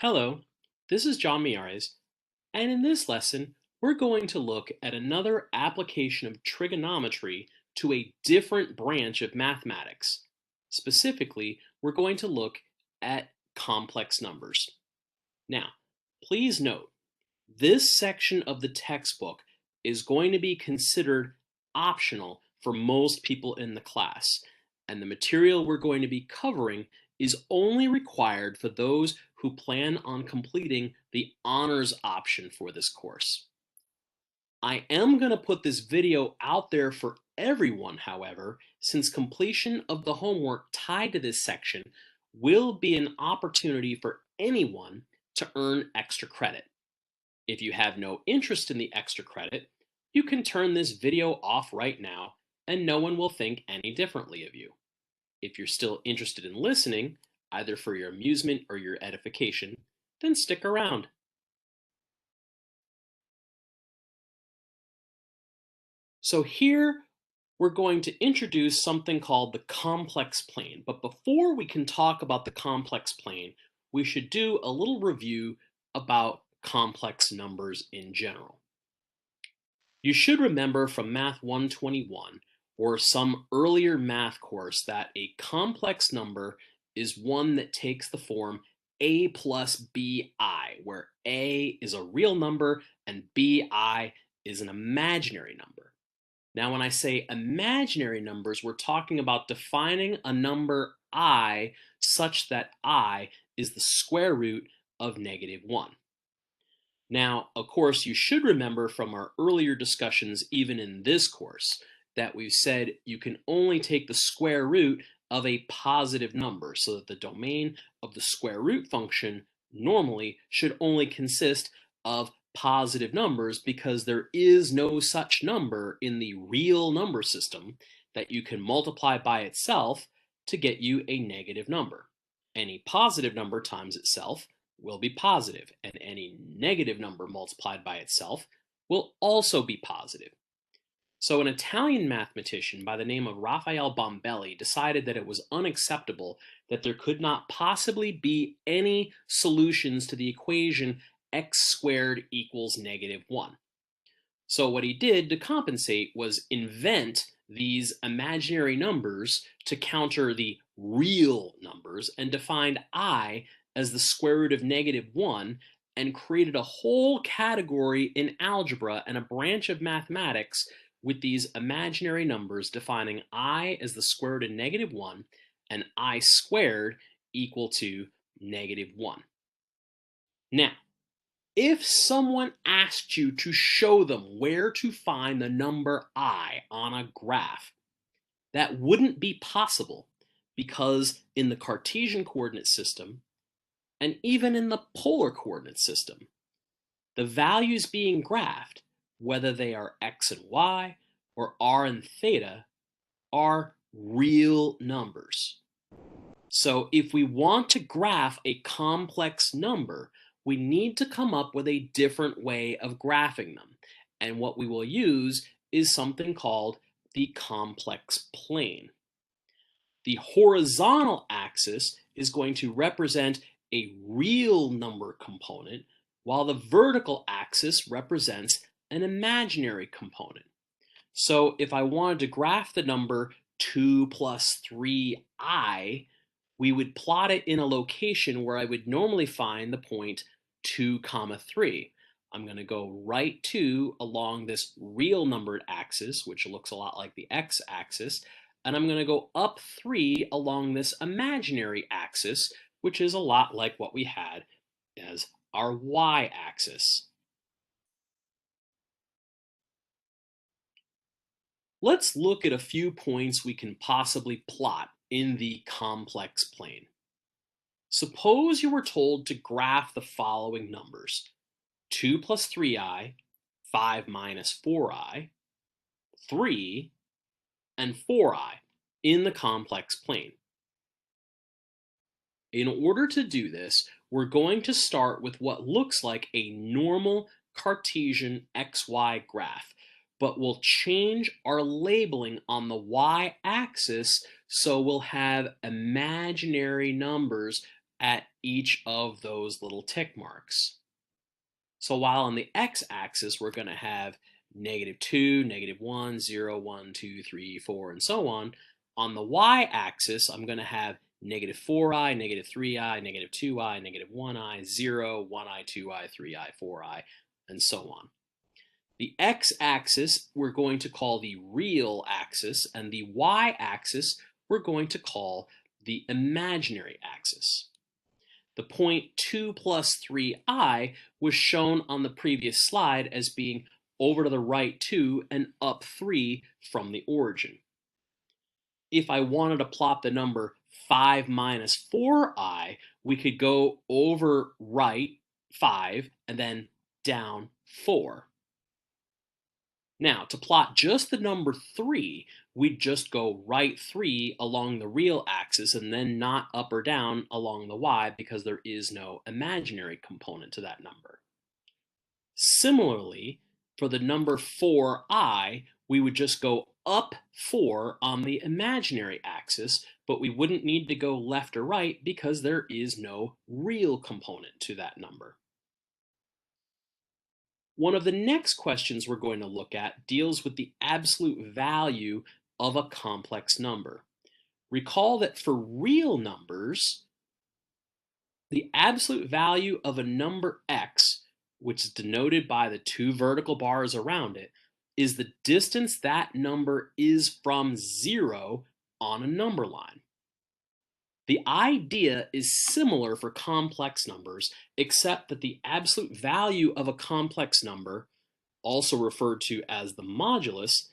Hello, this is John Miares, and in this lesson, we're going to look at another application of trigonometry to a different branch of mathematics. Specifically, we're going to look at complex numbers. Now, please note, this section of the textbook is going to be considered optional for most people in the class, and the material we're going to be covering is only required for those who plan on completing the honors option for this course. I am going to put this video out there for everyone, however, since completion of the homework tied to this section will be an opportunity for anyone to earn extra credit. If you have no interest in the extra credit, you can turn this video off right now and no one will think any differently of you. If you're still interested in listening, either for your amusement or your edification, then stick around. So here we're going to introduce something called the complex plane. But before we can talk about the complex plane, we should do a little review about complex numbers in general. You should remember from Math 121 or some earlier math course that a complex number is one that takes the form a plus bi, where a is a real number and bi is an imaginary number. Now, when I say imaginary numbers, we're talking about defining a number I such that I is the square root of -1. Now, of course, you should remember from our earlier discussions, even in this course, that we've said you can only take the square root of a positive number, so that the domain of the square root function normally should only consist of positive numbers, because there is no such number in the real number system that you can multiply by itself to get you a negative number. Any positive number times itself will be positive, and any negative number multiplied by itself will also be positive. So an Italian mathematician by the name of Raphael Bombelli decided that it was unacceptable that there could not possibly be any solutions to the equation x squared equals -1. So what he did to compensate was invent these imaginary numbers to counter the real numbers, and defined I as the square root of -1, and created a whole category in algebra and a branch of mathematics with these imaginary numbers, defining I as the square root of -1 and I squared equal to -1. Now, if someone asked you to show them where to find the number I on a graph, that wouldn't be possible, because in the Cartesian coordinate system, and even in the polar coordinate system, the values being graphed, whether they are x and y or r and theta, are real numbers. So if we want to graph a complex number, we need to come up with a different way of graphing them. And what we will use is something called the complex plane. The horizontal axis is going to represent a real number component, while the vertical axis represents an imaginary component. So if I wanted to graph the number 2 plus 3i, we would plot it in a location where I would normally find the point 2, 3. I'm going to go right 2 along this real numbered axis, which looks a lot like the x-axis, and I'm going to go up 3 along this imaginary axis, which is a lot like what we had as our y-axis. Let's look at a few points we can possibly plot in the complex plane. Suppose you were told to graph the following numbers: 2 plus 3i, 5 minus 4i, 3, and 4i in the complex plane. In order to do this, we're going to start with what looks like a normal Cartesian XY graph, but we'll change our labeling on the y-axis, so we'll have imaginary numbers at each of those little tick marks. So while on the x-axis, we're going to have -2, -1, 0, 1, 2, 3, 4, and so on the y-axis, I'm going to have -4i, -3i, -2i, -1i, 0, 1i, 2i, 3i, 4i, and so on. The x-axis we're going to call the real axis, and the y-axis we're going to call the imaginary axis. The point 2 plus 3i was shown on the previous slide as being over to the right 2 and up 3 from the origin. If I wanted to plot the number 5 minus 4i, we could go over right 5 and then down 4. Now, to plot just the number 3, we'd just go right 3 along the real axis and then not up or down along the y because there is no imaginary component to that number. Similarly, for the number 4i, we would just go up 4 on the imaginary axis, but we wouldn't need to go left or right because there is no real component to that number. One of the next questions we're going to look at deals with the absolute value of a complex number. Recall that for real numbers, the absolute value of a number x, which is denoted by the 2 vertical bars around it, is the distance that number is from 0 on a number line. The idea is similar for complex numbers, except that the absolute value of a complex number, also referred to as the modulus,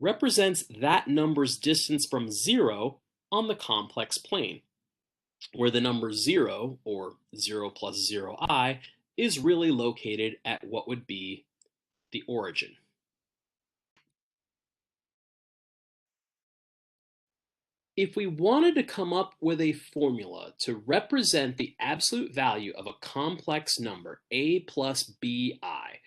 represents that number's distance from 0 on the complex plane, where the number 0, or 0 plus 0i, is really located at what would be the origin. If we wanted to come up with a formula to represent the absolute value of a complex number, a plus bi,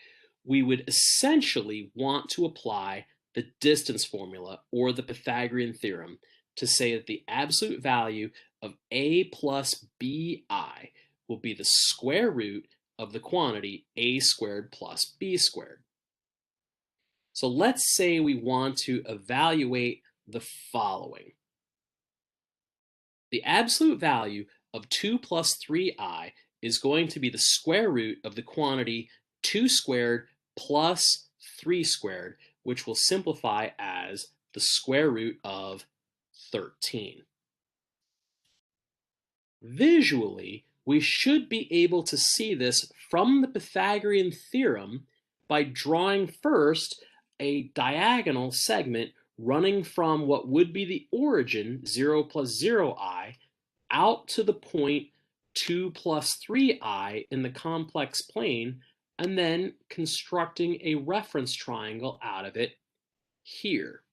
we would essentially want to apply the distance formula or the Pythagorean theorem to say that the absolute value of a plus bi will be the square root of the quantity a squared plus b squared. So let's say we want to evaluate the following. The absolute value of 2 plus 3i is going to be the square root of the quantity 2 squared plus 3 squared, which will simplify as the square root of 13. Visually, we should be able to see this from the Pythagorean theorem by drawing first a diagonal segment running from what would be the origin, 0 plus 0i, out to the point 2 plus 3i in the complex plane, and then constructing a reference triangle out of it here.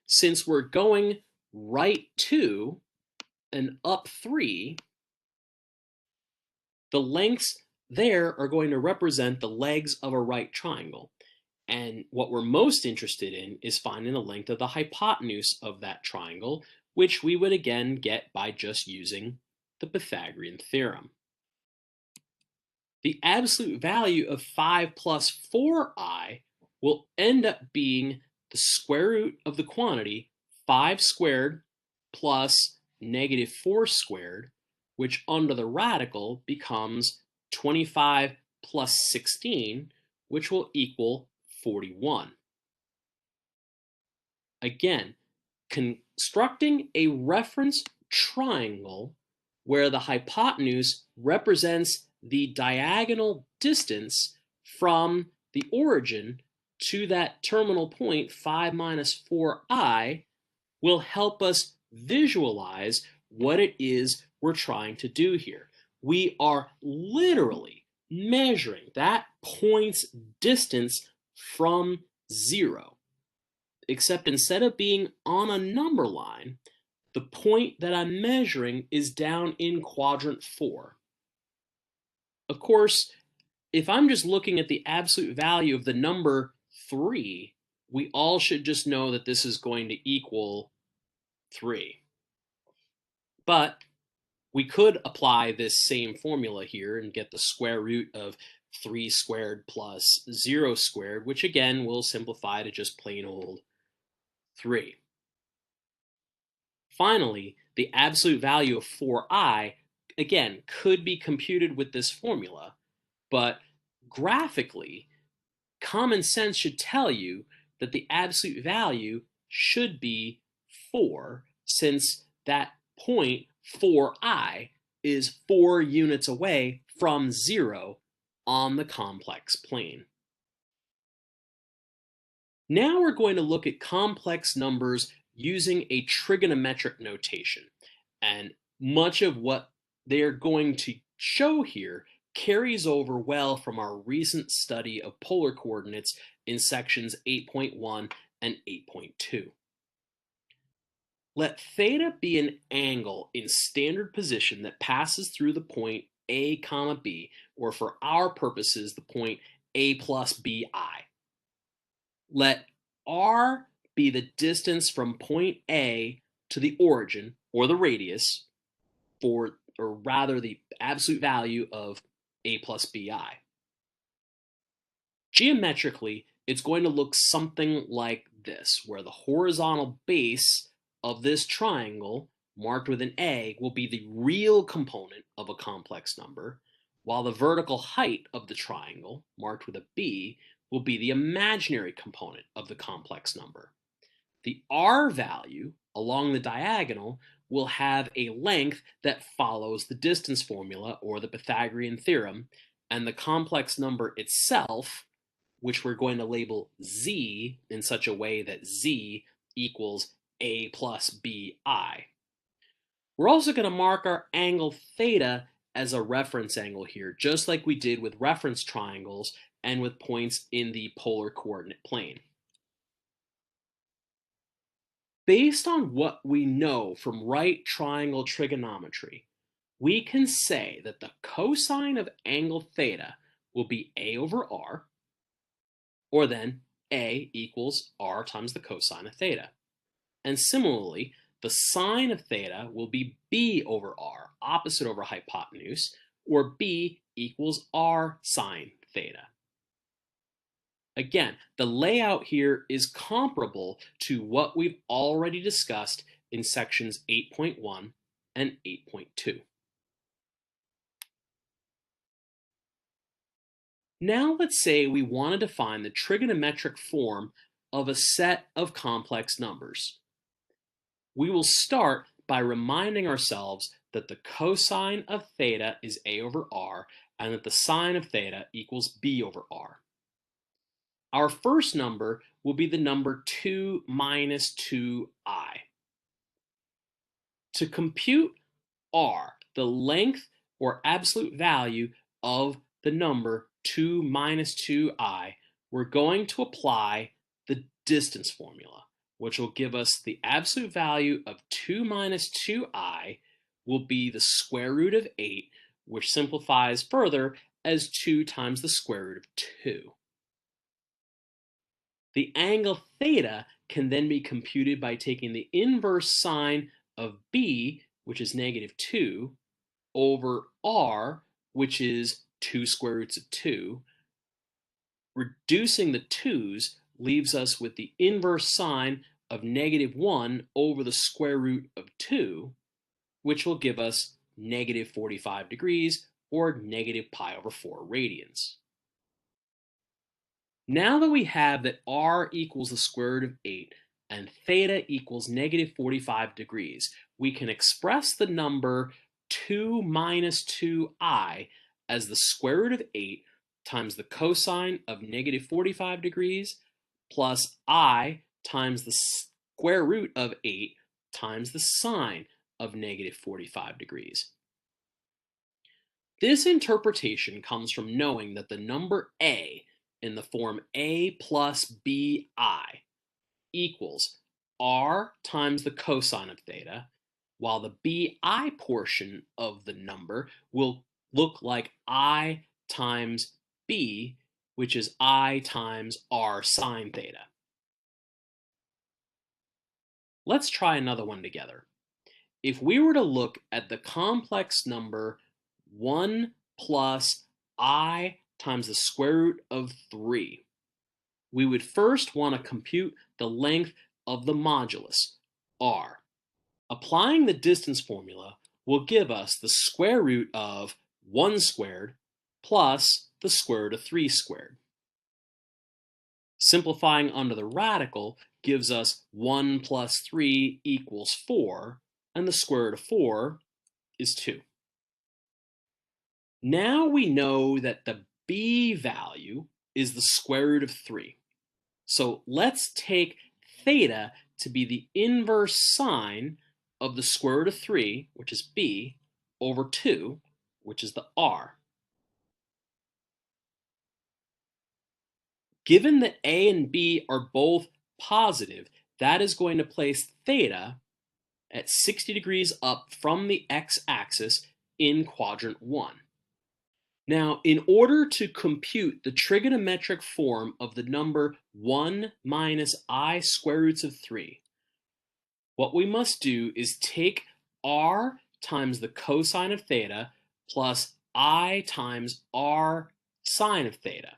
Since we're going right 2 and up 3, the lengths there are going to represent the legs of a right triangle. And what we're most interested in is finding the length of the hypotenuse of that triangle, which we would again get by just using the Pythagorean theorem. The absolute value of 5 plus 4i will end up being the square root of the quantity 5 squared plus -4 squared, which under the radical becomes 25 plus 16, which will equal 41. Again, constructing a reference triangle where the hypotenuse represents the diagonal distance from the origin to that terminal point 5 minus 4i will help us visualize what it is we're trying to do here. We are literally measuring that point's distance from 0, except instead of being on a number line, the point that I'm measuring is down in quadrant 4. Of course, if I'm just looking at the absolute value of the number 3, we all should just know that this is going to equal 3. But we could apply this same formula here and get the square root of 3 squared plus 0 squared, which again will simplify to just plain old 3. Finally, the absolute value of 4i, again, could be computed with this formula, but graphically, common sense should tell you that the absolute value should be 4, since that point 4i is 4 units away from 0 on the complex plane. Now we're going to look at complex numbers using a trigonometric notation. And much of what they're going to show here carries over well from our recent study of polar coordinates in sections 8.1 and 8.2. Let theta be an angle in standard position that passes through the point A comma B, or for our purposes, the point A plus BI. Let r be the distance from point A to the origin, or the radius, or rather the absolute value of A plus BI. Geometrically, it's going to look something like this, where the horizontal base of this triangle, marked with an A, will be the real component of a complex number, while the vertical height of the triangle, marked with a B, will be the imaginary component of the complex number. The R value along the diagonal will have a length that follows the distance formula or the Pythagorean theorem, and the complex number itself, which we're going to label Z in such a way that Z equals A plus BI. We're also going to mark our angle theta as a reference angle here, just like we did with reference triangles and with points in the polar coordinate plane. Based on what we know from right triangle trigonometry, we can say that the cosine of angle theta will be A over R, or then A equals R times the cosine of theta. And similarly, the sine of theta will be B over R, opposite over hypotenuse, or B equals R sine theta. Again, the layout here is comparable to what we've already discussed in sections 8.1 and 8.2. Now let's say we want to define the trigonometric form of a set of complex numbers. We will start by reminding ourselves that the cosine of theta is A over R and that the sine of theta equals B over R. Our first number will be the number 2 minus 2i. To compute r, the length or absolute value of the number 2 minus 2i, we're going to apply the distance formula, which will give us the absolute value of 2 minus 2i will be the square root of 8, which simplifies further as 2 times the square root of 2. The angle theta can then be computed by taking the inverse sine of b, which is negative 2, over r, which is 2 square roots of 2. Reducing the 2's leaves us with the inverse sine of negative 1 over the square root of 2, which will give us negative 45 degrees, or negative pi over 4 radians. Now that we have that r equals the square root of 8 and theta equals negative 45 degrees, we can express the number 2 minus 2i as the square root of 8 times the cosine of negative 45 degrees plus I times the square root of 8 times the sine of negative 45 degrees. This interpretation comes from knowing that the number a in the form a plus bi equals r times the cosine of theta, while the bi portion of the number will look like I times b, which is I times r sine theta. Let's try another one together. if we were to look at the complex number 1 plus I times the square root of 3, we would first want to compute the length of the modulus, r. Applying the distance formula will give us the square root of 1 squared plus the square root of 3 squared. Simplifying under the radical gives us 1 plus 3 equals 4, and the square root of 4 is 2. Now we know that the b value is the square root of 3. So let's take theta to be the inverse sine of the square root of 3, which is b, over 2, which is the r. Given that a and b are both positive, that is going to place theta at 60 degrees up from the x-axis in quadrant 1. Now, in order to compute the trigonometric form of the number 1 minus I square roots of 3, what we must do is take r times the cosine of theta plus I times r sine of theta.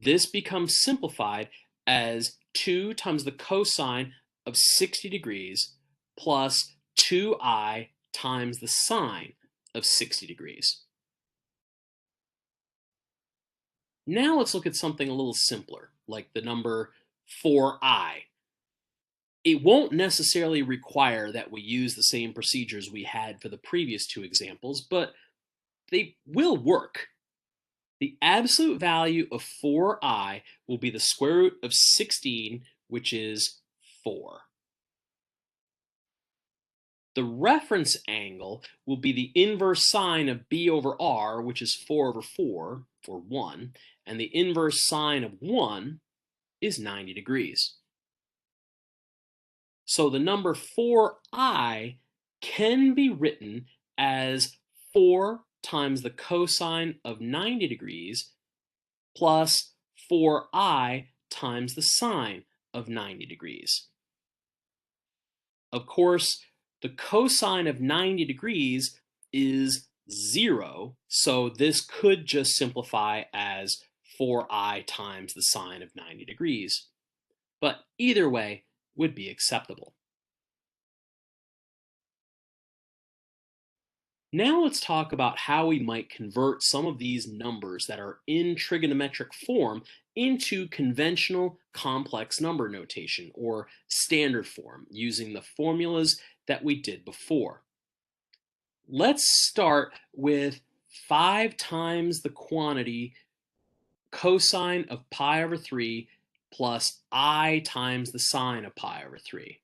This becomes simplified as 2 times the cosine of 60 degrees plus 2I times the sine of 60 degrees. Now let's look at something a little simpler, like the number 4I. It won't necessarily require that we use the same procedures we had for the previous two examples, but they will work. The absolute value of 4I will be the square root of 16, which is 4. The reference angle will be the inverse sine of b over r, which is 4 over 4, for 1, and the inverse sine of 1 is 90 degrees. So the number 4I can be written as 4 times the cosine of 90 degrees plus 4I times the sine of 90 degrees. Of course, the cosine of 90 degrees is 0, so this could just simplify as 4I times the sine of 90 degrees. But either way would be acceptable. Now let's talk about how we might convert some of these numbers that are in trigonometric form into conventional complex number notation, or standard form, using the formulas that we did before. Let's start with 5 times the quantity cosine of pi over 3 plus I times the sine of pi over 3.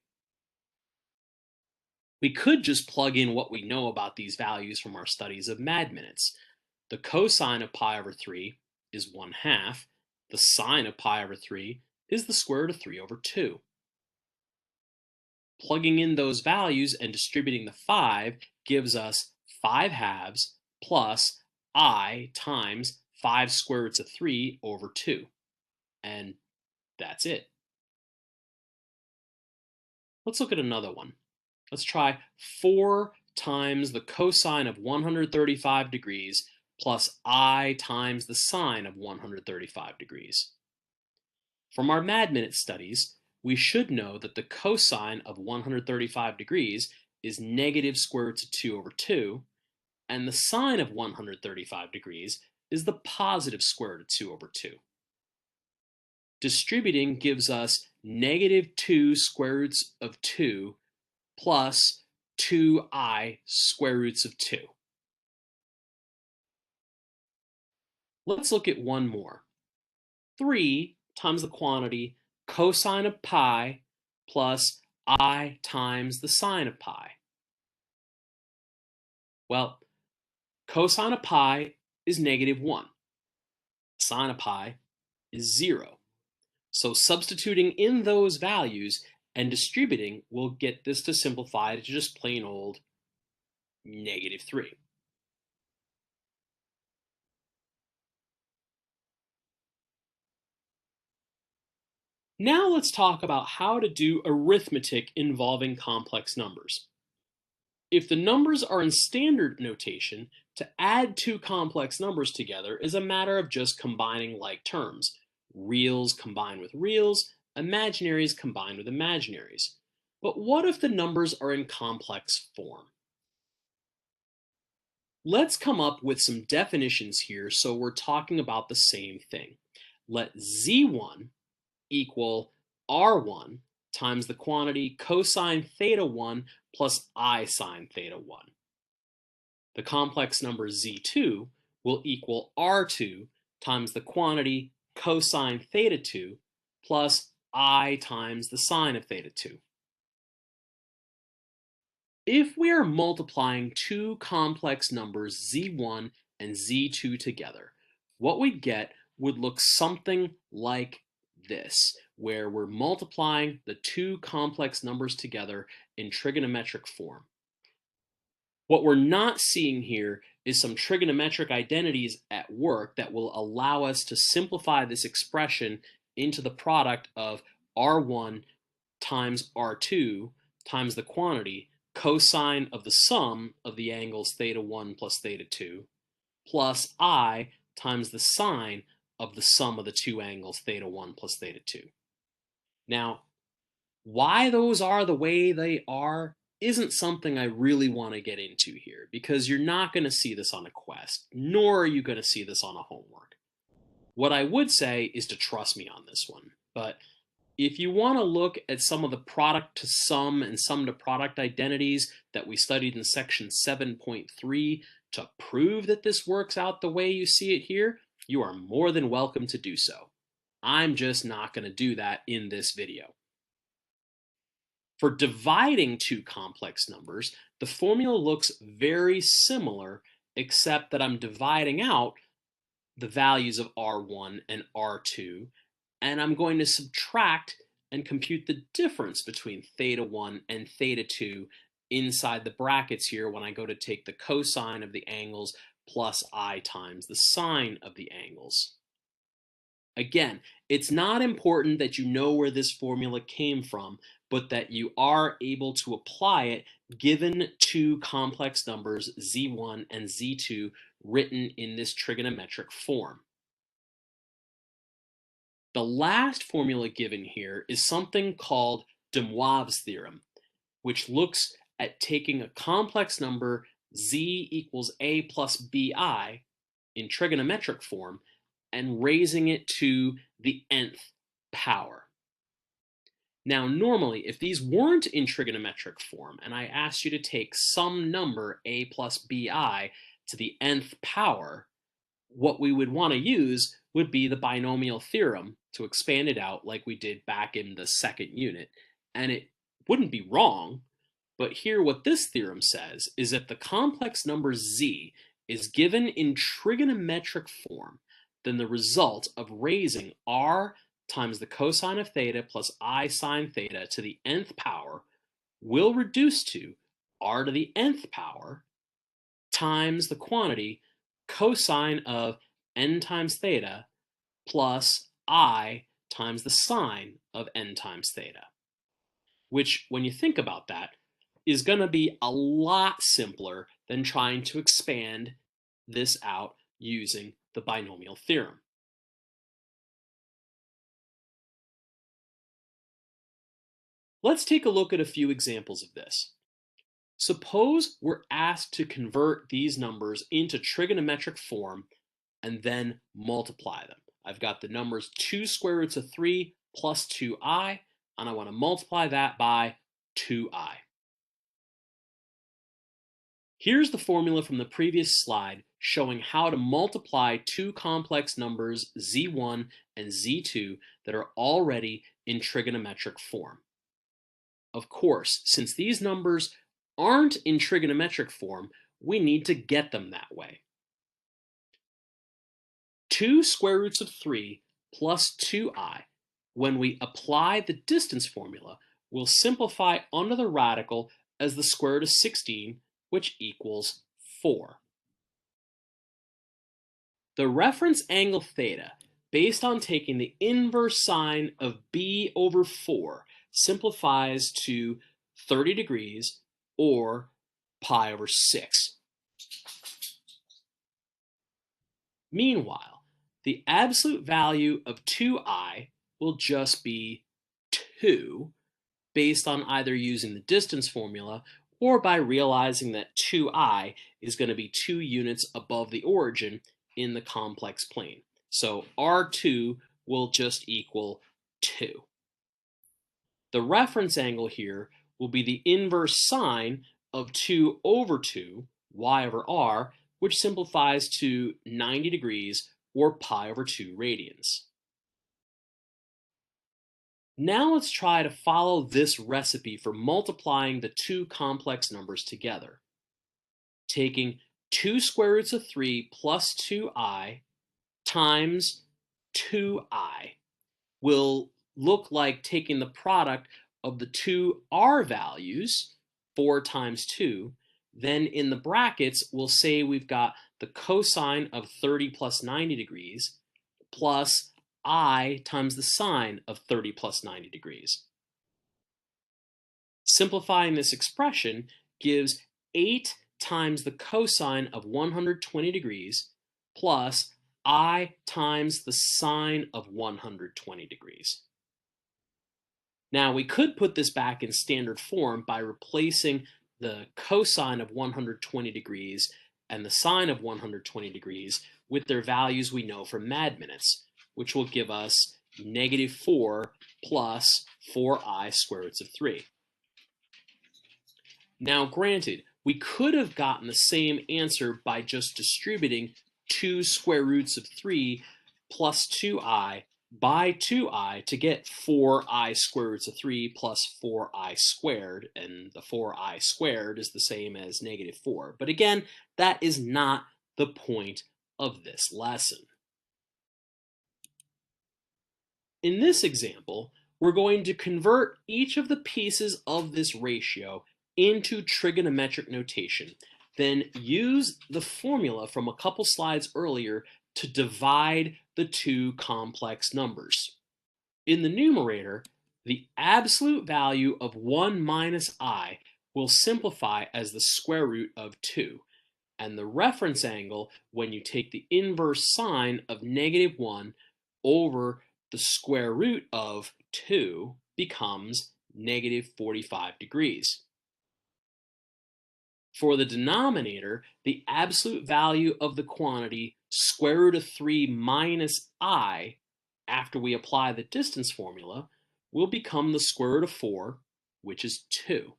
We could just plug in what we know about these values from our studies of mad minutes. The cosine of pi over 3 is 1/2. The sine of pi over 3 is the square root of 3 over 2. Plugging in those values and distributing the 5 gives us 5/2 plus I times 5 square roots of 3 over 2. And that's it. Let's look at another one. Let's try 4 times the cosine of 135 degrees plus I times the sine of 135 degrees. From our mad minute studies, we should know that the cosine of 135 degrees is negative square root of 2 over 2, and the sine of 135 degrees is the positive square root of 2 over 2. Distributing gives us negative 2 square roots of 2 plus 2I square roots of 2. Let's look at one more. 3 times the quantity cosine of pi plus I times the sine of pi. Well, cosine of pi is negative 1. Sine of pi is 0. So substituting in those values and distributing will get this to simplify to just plain old negative 3. Now let's talk about how to do arithmetic involving complex numbers. If the numbers are in standard notation, to add two complex numbers together is a matter of just combining like terms. Reals combine with reals, imaginaries combine with imaginaries. But what if the numbers are in complex form? Let's come up with some definitions here so we're talking about the same thing. Let Z1 equal R1 times the quantity cosine theta 1 plus I sine theta 1. The complex number Z2 will equal R2 times the quantity cosine theta 2 plus I times the sine of theta 2. If we are multiplying two complex numbers Z1 and Z2 together, what we'd get would look something like this, where we're multiplying the two complex numbers together in trigonometric form. What we're not seeing here is some trigonometric identities at work that will allow us to simplify this expression into the product of R1 times R2 times the quantity cosine of the sum of the angles theta 1 plus theta 2 plus I times the sine of the sum of the two angles theta 1 plus theta 2. Now, why those are the way they are isn't something I really want to get into here because you're not going to see this on a quest, nor are you going to see this on a homework. What I would say is to trust me on this one, but if you want to look at some of the product to sum and sum to product identities that we studied in section 7.3 to prove that this works out the way you see it here, you are more than welcome to do so. I'm just not going to do that in this video. For dividing two complex numbers, the formula looks very similar, except that I'm dividing out the values of R1 and R2, and I'm going to subtract and compute the difference between theta 1 and theta 2 inside the brackets here when I go to take the cosine of the angles plus I times the sine of the angles. Again, it's not important that you know where this formula came from, but that you are able to apply it given two complex numbers, Z1 and Z2, written in this trigonometric form. The last formula given here is something called Demoivre's theorem, which looks at taking a complex number z equals a plus bi in trigonometric form and raising it to the nth power. Now, normally, if these weren't in trigonometric form and I asked you to take some number a plus bi to the nth power, what we would want to use would be the binomial theorem to expand it out like we did back in the second unit. And it wouldn't be wrong, but here what this theorem says is that the complex number z is given in trigonometric form, then the result of raising r times the cosine of theta plus I sine theta to the nth power will reduce to r to the nth power times the quantity cosine of n times theta plus I times the sine of n times theta, which, when you think about that, is going to be a lot simpler than trying to expand this out using the binomial theorem. Let's take a look at a few examples of this. Suppose we're asked to convert these numbers into trigonometric form and then multiply them. I've got the numbers 2 square roots of 3 plus 2i, and I want to multiply that by 2i. Here's the formula from the previous slide showing how to multiply two complex numbers z1 and z2 that are already in trigonometric form. Of course, since these numbers aren't in trigonometric form, we need to get them that way. 2 square roots of 3 plus 2i, when we apply the distance formula, will simplify under the radical as the square root of 16, which equals 4. The reference angle theta, based on taking the inverse sine of b over 4, simplifies to 30 degrees, or pi over 6. Meanwhile, the absolute value of 2I will just be 2, based on either using the distance formula or by realizing that 2I is going to be 2 units above the origin in the complex plane. So R2 will just equal 2. The reference angle here will be the inverse sine of 2 over 2, y over r, which simplifies to 90 degrees or pi over 2 radians. Now let's try to follow this recipe for multiplying the two complex numbers together. Taking 2 square roots of 3 plus 2I times 2I will look like taking the product of the two R values, 4 times 2, then in the brackets we'll say we've got the cosine of 30 plus 90 degrees plus I times the sine of 30 plus 90 degrees. Simplifying this expression gives 8 times the cosine of 120 degrees plus I times the sine of 120 degrees. Now we could put this back in standard form by replacing the cosine of 120 degrees and the sine of 120 degrees with their values we know from mad minutes, which will give us -4 plus 4I square roots of 3. Now granted, we could have gotten the same answer by just distributing 2 square roots of 3 plus 2I by 2I to get 4I square roots of 3 plus 4I squared, and the 4I squared is the same as -4. But again, that is not the point of this lesson. In this example, we're going to convert each of the pieces of this ratio into trigonometric notation, then use the formula from a couple slides earlier to divide the two complex numbers. In the numerator, the absolute value of 1 minus I will simplify as the square root of 2, and the reference angle, when you take the inverse sine of -1 over the square root of 2, becomes -45 degrees. For the denominator, the absolute value of the quantity square root of 3 minus I, after we apply the distance formula, will become the square root of 4, which is 2.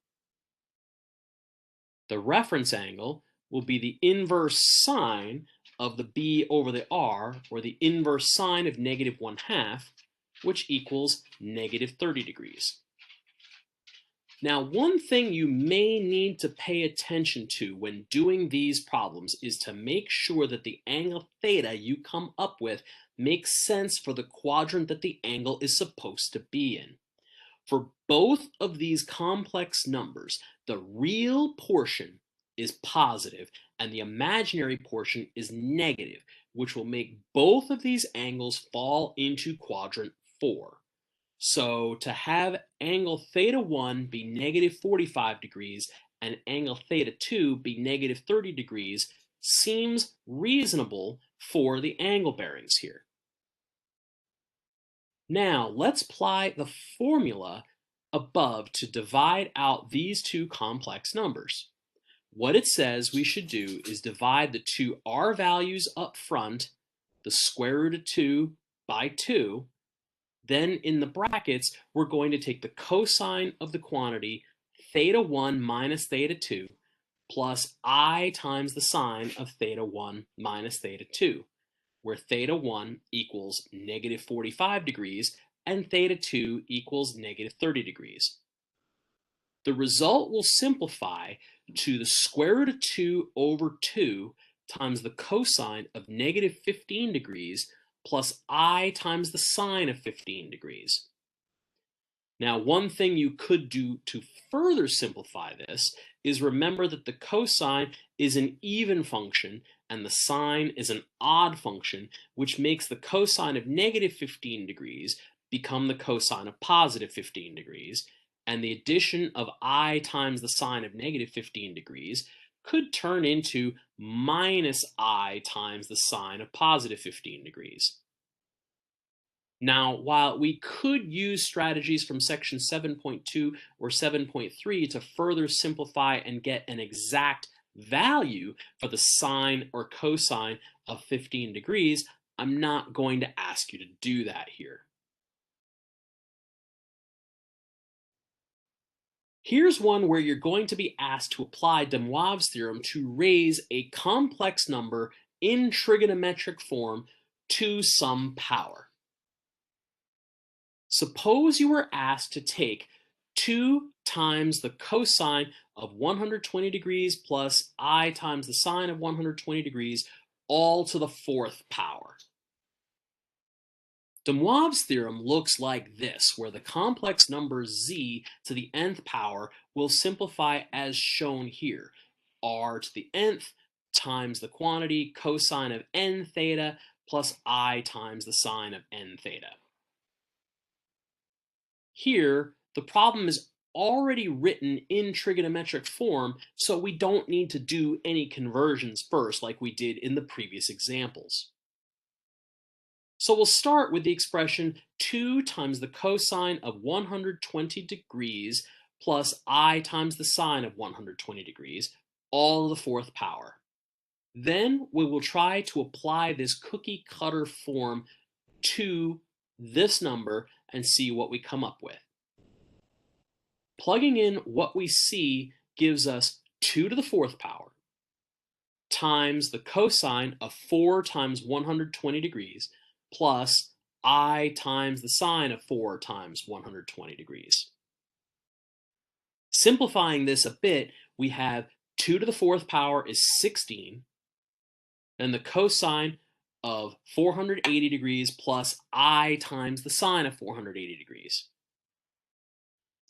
The reference angle will be the inverse sine of the b over the r, or the inverse sine of -1/2, which equals -30 degrees. Now, one thing you may need to pay attention to when doing these problems is to make sure that the angle theta you come up with makes sense for the quadrant that the angle is supposed to be in. For both of these complex numbers, the real portion is positive and the imaginary portion is negative, which will make both of these angles fall into quadrant 4. So to have angle theta 1 be -45 degrees and angle theta 2 be -30 degrees seems reasonable for the angle bearings here. Now let's apply the formula above to divide out these two complex numbers. What it says we should do is divide the two R values up front, the square root of 2 by 2. Then in the brackets, we're going to take the cosine of the quantity theta 1 minus theta 2 plus I times the sine of theta 1 minus theta 2, where theta 1 equals -45 degrees and theta 2 equals -30 degrees. The result will simplify to the square root of 2 over 2 times the cosine of -15 degrees plus I times the sine of 15 degrees. Now, one thing you could do to further simplify this is remember that the cosine is an even function and the sine is an odd function, which makes the cosine of -15 degrees become the cosine of +15 degrees, and the addition of I times the sine of negative 15 degrees could turn into minus I times the sine of positive 15 degrees. Now, while we could use strategies from section 7.2 or 7.3 to further simplify and get an exact value for the sine or cosine of 15 degrees, I'm not going to ask you to do that here. Here's one where you're going to be asked to apply Demoivre's theorem to raise a complex number in trigonometric form to some power. Suppose you were asked to take 2 times the cosine of 120 degrees plus I times the sine of 120 degrees, all to the 4th power. Demoivre's theorem looks like this, where the complex number z to the nth power will simplify as shown here. R to the nth times the quantity cosine of n theta plus I times the sine of n theta. Here, the problem is already written in trigonometric form, so we don't need to do any conversions first like we did in the previous examples. So we'll start with the expression 2 times the cosine of 120 degrees plus I times the sine of 120 degrees, all to the 4th power. Then we will try to apply this cookie cutter form to this number and see what we come up with. Plugging in what we see gives us 2 to the 4th power times the cosine of 4 times 120 degrees plus I times the sine of 4 times 120 degrees. Simplifying this a bit, we have 2 to the 4th power is 16, then the cosine of 480 degrees plus I times the sine of 480 degrees.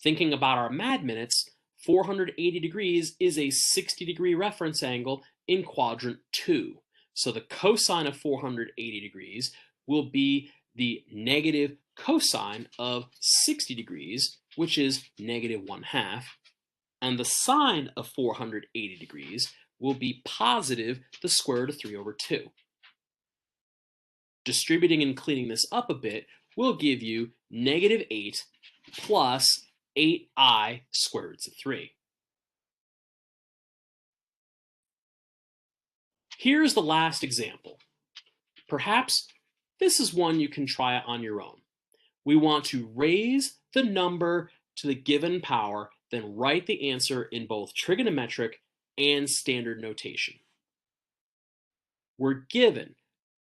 Thinking about our mad minutes, 480 degrees is a 60-degree reference angle in quadrant 2. So the cosine of 480 degrees will be the negative cosine of 60 degrees, which is negative 1/2, and the sine of 480 degrees will be positive the square root of 3 over 2. Distributing and cleaning this up a bit will give you negative 8 plus 8I square roots of 3. Here's the last example. Perhaps this is one you can try on your own. We want to raise the number to the given power, then write the answer in both trigonometric and standard notation. We're given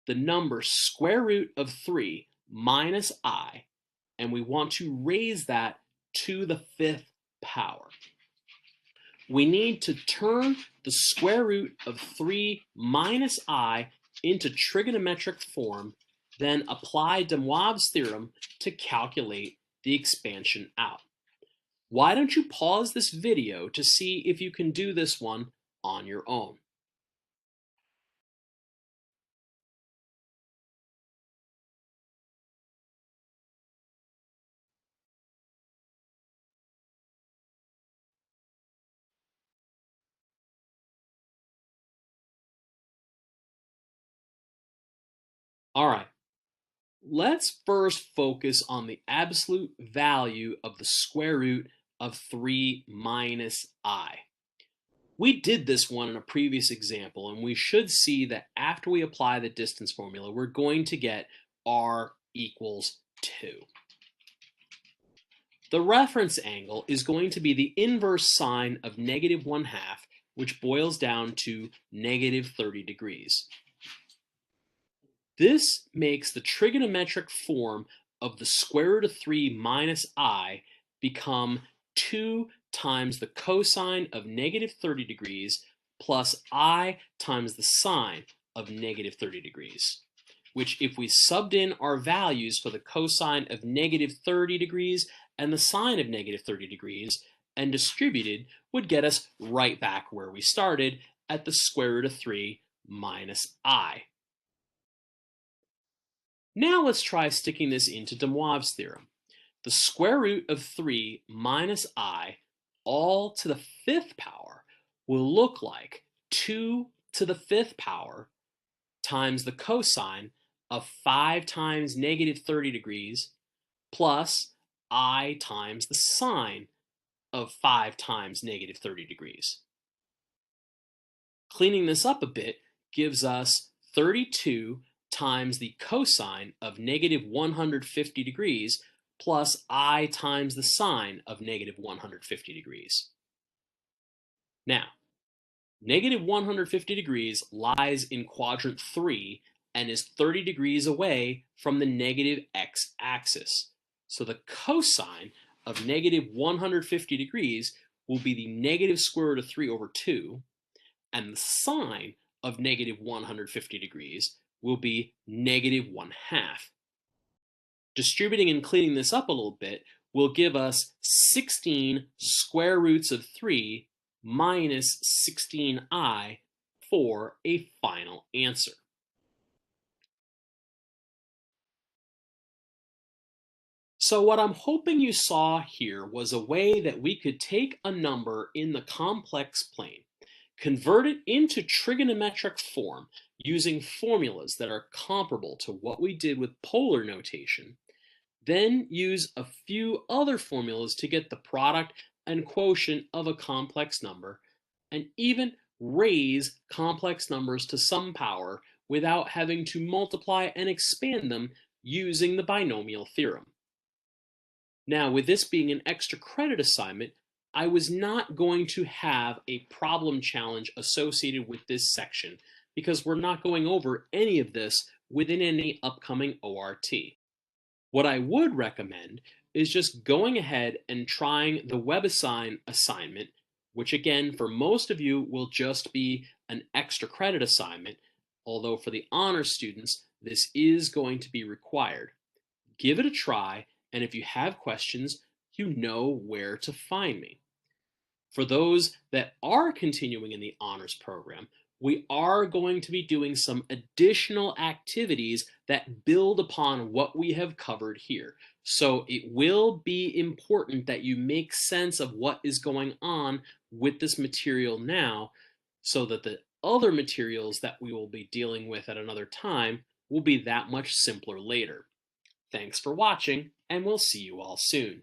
the number square root of 3 minus I, and we want to raise that to the 5th power. We need to turn the square root of 3 minus I into trigonometric form, then apply Demoivre's theorem to calculate the expansion out. Why don't you pause this video to see if you can do this one on your own? All right, let's first focus on the absolute value of the square root of 3 minus I. We did this one in a previous example, and we should see that after we apply the distance formula, we're going to get r equals 2. The reference angle is going to be the inverse sine of negative 1/2, which boils down to negative 30 degrees. This makes the trigonometric form of the square root of 3 minus I become 2 times the cosine of negative 30 degrees plus I times the sine of negative 30 degrees, which if we subbed in our values for the cosine of negative 30 degrees and the sine of negative 30 degrees and distributed would get us right back where we started at the square root of 3 minus I. Now let's try sticking this into Demoivre's theorem. The square root of 3 minus I all to the fifth power will look like 2 to the fifth power times the cosine of 5 times negative 30 degrees plus I times the sine of 5 times negative 30 degrees. Cleaning this up a bit gives us 32 times the cosine of negative 150 degrees plus I times the sine of negative 150 degrees. Now, negative 150 degrees lies in quadrant 3 and is 30 degrees away from the negative x-axis. So the cosine of negative 150 degrees will be the negative square root of 3 over 2, and the sine of negative 150 degrees will be negative 1/2. Distributing and cleaning this up a little bit will give us 16 square roots of 3 minus 16i for a final answer. So what I'm hoping you saw here was a way that we could take a number in the complex plane, convert it into trigonometric form using formulas that are comparable to what we did with polar notation, then use a few other formulas to get the product and quotient of a complex number, and even raise complex numbers to some power without having to multiply and expand them using the binomial theorem. Now, with this being an extra credit assignment, I was not going to have a problem challenge associated with this section because we're not going over any of this within any upcoming ORT. What I would recommend is just going ahead and trying the WebAssign assignment, which again, for most of you will just be an extra credit assignment, although for the honor students, this is going to be required. Give it a try, and if you have questions, you know where to find me. For those that are continuing in the honors program, we are going to be doing some additional activities that build upon what we have covered here. So it will be important that you make sense of what is going on with this material now so that the other materials that we will be dealing with at another time will be that much simpler later. Thanks for watching, and we'll see you all soon.